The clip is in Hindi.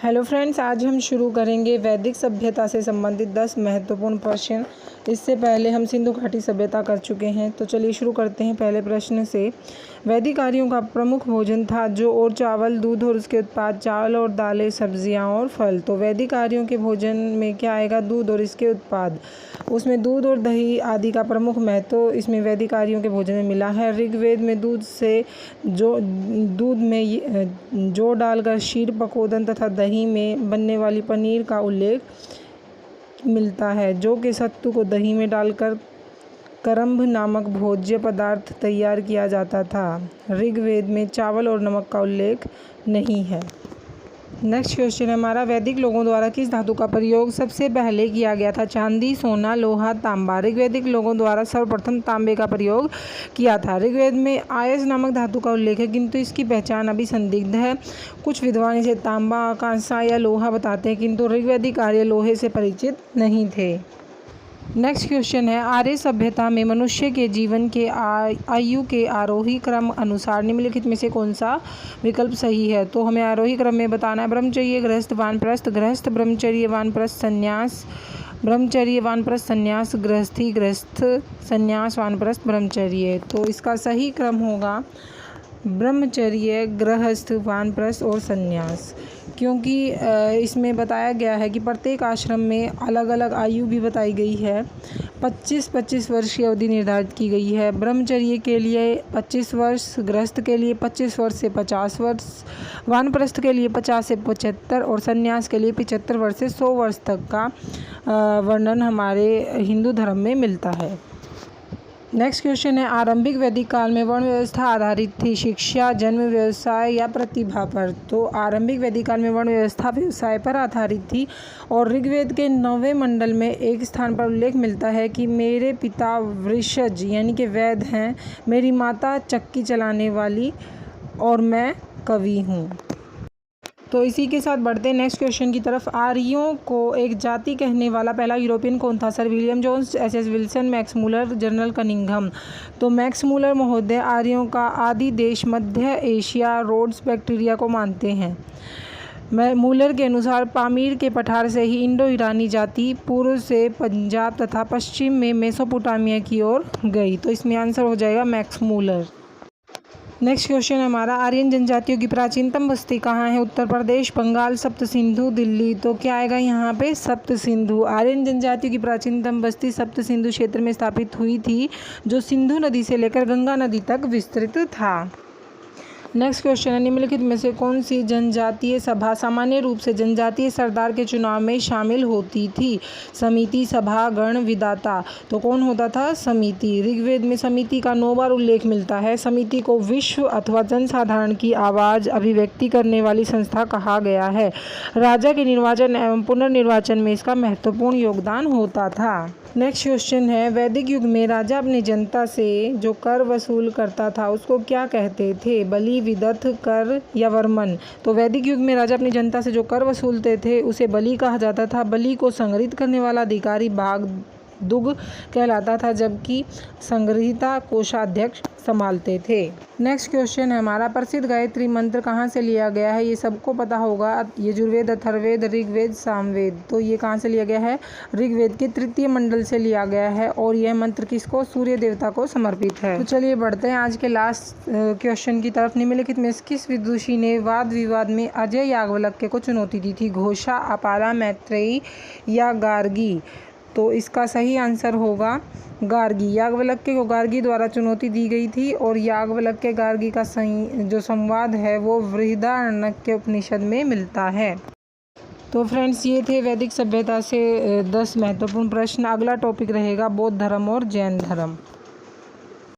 हेलो फ्रेंड्स, आज हम शुरू करेंगे वैदिक सभ्यता से संबंधित 10 महत्वपूर्ण प्रश्न। इससे पहले हम सिंधु घाटी सभ्यता कर चुके हैं। तो चलिए शुरू करते हैं पहले प्रश्न से। वैदिक आर्यों का प्रमुख भोजन था जौ और चावल, दूध और उसके उत्पाद, चावल और दालें, सब्जियां और फल। तो वैदिक आर्यों के भोजन में क्या आएगा? दूध और इसके उत्पाद। उसमें दूध और दही आदि का प्रमुख महत्व इसमें वैदिक आर्यों के भोजन में मिला है। ऋग्वेद में दूध में जौ डालकर शीर, पकोदन तथा दही में बनने वाली पनीर का उल्लेख मिलता है। जौ के सत्तू को दही में डालकर करम्भ नामक भोज्य पदार्थ तैयार किया जाता था। ऋग्वेद में चावल और नमक का उल्लेख नहीं है। नेक्स्ट क्वेश्चन है हमारा, वैदिक लोगों द्वारा किस धातु का प्रयोग सबसे पहले किया गया था? चांदी, सोना, लोहा, तांबा। ऋग्वैदिक लोगों द्वारा सर्वप्रथम तांबे का प्रयोग किया था। ऋग्वेद में आयस नामक धातु का उल्लेख है, किंतु इसकी पहचान अभी संदिग्ध है। कुछ विद्वान इसे तांबा, कांसा या लोहा बताते हैं, किंतु ऋग्वैदिक आर्य लोहे से परिचित नहीं थे। नेक्स्ट क्वेश्चन है, आर्य सभ्यता में मनुष्य के जीवन के आयु के आरोही क्रम अनुसार निम्नलिखित में से कौन सा विकल्प सही है? तो हमें आरोही क्रम में बताना है। ब्रह्मचर्य, गृहस्थ, वानप्रस्थ, गृहस्थ, ब्रह्मचर्य, वानप्रस्थ, संन्यास, ब्रह्मचर्य, वानप्रस्थ, संन्यास, गृहस्थी, गृहस्थ, संन्यास, वानप्रस्थ, ब्रह्मचर्य। तो इसका सही क्रम होगा ब्रह्मचर्य, गृहस्थ, वानप्रस्थ और संन्यास, क्योंकि इसमें बताया गया है कि प्रत्येक आश्रम में अलग अलग आयु भी बताई गई है। 25-25 वर्ष की अवधि निर्धारित की गई है। ब्रह्मचर्य के लिए 25 वर्ष, गृहस्थ के लिए 25 वर्ष से 50 वर्ष, वानप्रस्थ के लिए 50 से 75 और संन्यास के लिए 75 वर्ष से 100 वर्ष तक का वर्णन हमारे हिंदू धर्म में मिलता है। नेक्स्ट क्वेश्चन है, आरंभिक वैदिक काल में वर्ण व्यवस्था आधारित थी शिक्षा, जन्म, व्यवसाय या प्रतिभा पर? तो आरंभिक वैदिक काल में वर्ण व्यवस्था व्यवसाय पर आधारित थी और ऋग्वेद के 9वें मंडल में एक स्थान पर उल्लेख मिलता है कि मेरे पिता वृषज यानी कि वैद्य हैं, मेरी माता चक्की चलाने वाली और मैं कवि हूँ। तो इसी के साथ बढ़ते हैं नेक्स्ट क्वेश्चन की तरफ। आर्यों को एक जाति कहने वाला पहला यूरोपियन कौन था? Sir William Jones, S Wilson, Max Muller, General Cunningham. तो मैक्स मूलर महोदय आर्यों का आदि देश मध्य एशिया, रोड्स बैक्टीरिया को मानते हैं। मूलर के अनुसार पामीर के पठार से ही इंडो ईरानी जाति पूर्व से पंजाब तथा पश्चिम में मेसोपोटामिया की ओर गई। तो इसमें आंसर हो जाएगा मैक्स मूलर। नेक्स्ट क्वेश्चन है हमारा, आर्यन जनजातियों की प्राचीनतम बस्ती कहाँ है? उत्तर प्रदेश, बंगाल, सप्त सिंधु, दिल्ली। तो क्या आएगा यहाँ पे? सप्त सिंधु। आर्यन जनजातियों की प्राचीनतम बस्ती सप्त सिंधु क्षेत्र में स्थापित हुई थी, जो सिंधु नदी से लेकर गंगा नदी तक विस्तृत था। नेक्स्ट क्वेश्चन है, निम्नलिखित में से कौन सी जनजातीय सभा सामान्य रूप से जनजातीय सरदार के चुनाव में शामिल होती थी? समिति, सभा, गण, विधाता। तो कौन होता था? समिति। ऋग्वेद में समिति का 9 बार उल्लेख मिलता है। समिति को विश्व अथवा जनसाधारण की आवाज़ अभिव्यक्ति करने वाली संस्था कहा गया है। राजा के निर्वाचन एवं पुनर्निर्वाचन में इसका महत्वपूर्ण योगदान होता था। नेक्स्ट क्वेश्चन है, वैदिक युग में राजा अपनी जनता से जो कर वसूल करता था उसको क्या कहते थे? बलि, विदथ, कर या वर्मन? तो वैदिक युग में राजा अपनी जनता से जो कर वसूलते थे उसे बलि कहा जाता था। बलि को संग्रहित करने वाला अधिकारी भागदुग कहलाता था, जबकि संग्रहिता कोषाध्यक्ष संभालते थे। नेक्स्ट क्वेश्चन है हमारा, प्रसिद्ध गायत्री मंत्र कहाँ से लिया गया है? ये सबको पता होगा, यजुर्वेद, अथर्ववेद, ऋग्वेद, सामवेद। तो ये कहाँ से लिया गया है? ऋग्वेद के 3य मंडल से लिया गया है और यह मंत्र किसको? सूर्य देवता को समर्पित है। तो चलिए बढ़ते हैं आज के लास्ट क्वेश्चन की तरफ। निम्नलिखित में किस विदुषी ने वाद विवाद में अजय याज्ञवल्क्य को चुनौती दी थी? घोषा, अपाला, मैत्रेयी या गार्गी? तो इसका सही आंसर होगा गार्गी। याज्ञवल्क्य को गार्गी द्वारा चुनौती दी गई थी और याज्ञवल्क्य गार्गी का जो संवाद है वो बृहदारण्यक उपनिषद में मिलता है। तो फ्रेंड्स, ये थे वैदिक सभ्यता से 10 महत्वपूर्ण प्रश्न। अगला टॉपिक रहेगा बौद्ध धर्म और जैन धर्म।